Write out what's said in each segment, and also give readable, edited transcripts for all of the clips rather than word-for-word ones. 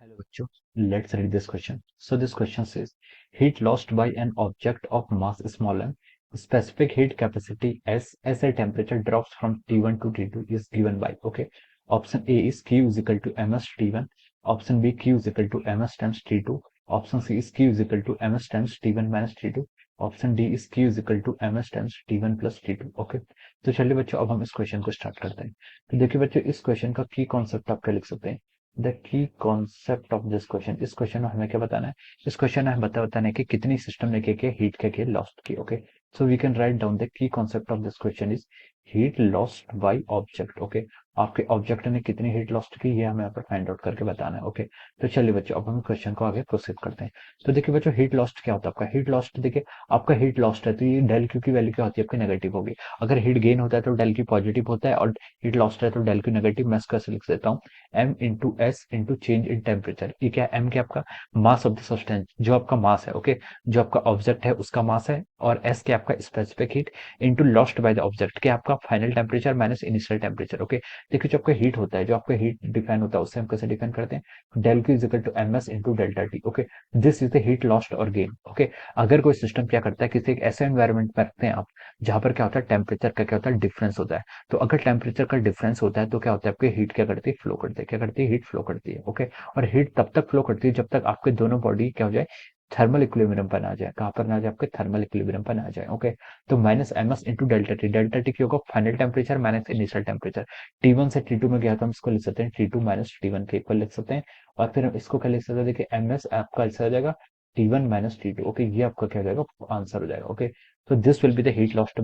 Hello, bachcho. Let's read this question. So this question says, heat lost by an object of mass small m, specific heat capacity S as a temperature drops from T1 to T2 is given by, okay. Option A is Q is equal to ms T1. Option B, Q is equal to ms times T2. Option C is Q is equal to ms times T1 minus T2. Option D is Q is equal to M S times T one plus T two. Okay, तो चलिए बच्चों अब हम इस question को start करते हैं। तो देखिए बच्चों, इस क्वेश्चन का की कॉन्सेप्ट आप क्या लिख सकते हैं। The key concept of this question, इस क्वेश्चन में हमें क्या बताना है। इस क्वेश्चन में हमें बताना है कि कितनी सिस्टम ने क्या हीट क्या लॉस्ट की। Okay, so we can write down the key concept of this question is heat lost by object. Okay, आपके ऑब्जेक्ट ने कितनी हीट लॉस्ट की ये हमें यहाँ पर फाइंड आउट करके बताना है। ओके, तो चलिए बच्चों अब हम क्वेश्चन को आगे प्रोसीड करते हैं। तो देखिए बच्चों, हीट लॉस्ट क्या होता है आपका। हीट लॉस्ट देखिए, आपका हीट लॉस्ट है तो ये डेल क्यू की वैल्यू क्या होती है आपकी, नेगेटिव होगी। अगर हीट गेन होता है तो डेल क्यू पॉजिटिव होता है, और हीट लॉस्ट है तो डेल क्यू नेगेटिव। मैं इसका लिख देता हूँ M into S into change in temperature. ये क्या है, एम क्या आपका मास ऑफ द सब्सटेंस, जो आपका मास है। ओके, जो आपका ऑब्जेक्ट है उसका मास है, और एस क्या आपका specific heat into lost by the object, क्या आपका final temperature minus initial temperature. Okay, देखिए जो आपका हीट होता है, जो आपका हीट डिफाइन होता है उससे हम कैसे डिफाइन करते हैं, del Q is equal to M S into delta T. Okay, this is the heat lost और गेन। ओके, अगर कोई सिस्टम क्या करता है, किसी एक ऐसे एनवायरनमेंट में रखते हैं आप जहां पर क्या होता है, टेम्परेचर का क्या होता है, डिफरेंस होता है। तो अगर टेम्परेचर का डिफरेंस होता है तो क्या होता है, आपकी हीट क्या करती है, फ्लो करती है। क्या करती है, हीट फ्लो करती है। ओके, और हीट तब तक फ्लो करती है जब तक आपके दोनों बॉडी क्या हो जाए, थर्मल इक्विलिब्रियम पर आ जाए। कहां पर ना जाए, आपके थर्मल इक्विलिब्रियम पर आ जाए। ओके, तो minus M S into delta T. Delta T क्या होगा, final temperature minus initial temperature. T one से टी टू में गया तो हम इसको लिख सकते हैं T two minus T one के इक्वल लिख सकते हैं। और फिर हम इसको क्या लिख सकते हैं, देखिए एम एस आपका आंसर आ जाएगा T one minus T two. Okay, ये आपका क्या हो जाएगा, आंसर हो जाएगा। Okay, so this will be the heat lost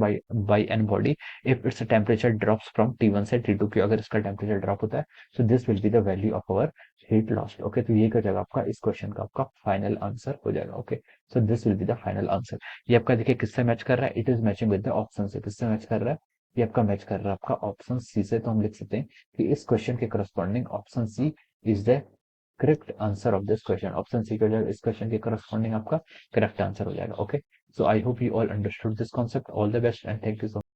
by an body if its temperature drops from T1 से T2 की, अगर इसका टेम्परेचर ड्रॉप होता है, so this will be the value of our heat lost। Okay, तो ये क्या हो जाएगा आपका, इस क्वेश्चन का आपका फाइनल आंसर हो जाएगा। Okay, so this will be the final answer. ये आपका देखिए किससे मैच कर रहा है, it is matching with the option से। किससे मैच कर रहा है, ये आपका मैच कर रहा है आपका ऑप्शन सी से। तो हम लिख सकते हैं कि इस क्वेश्चन के corresponding option C is the correct answer of this question. Option C का जो इस क्वेश्चन के करस्पॉन्डिंग आपका करेक्ट आंसर हो जाएगा। Okay, so I hope you all understood this concept. All the best and thank you so much.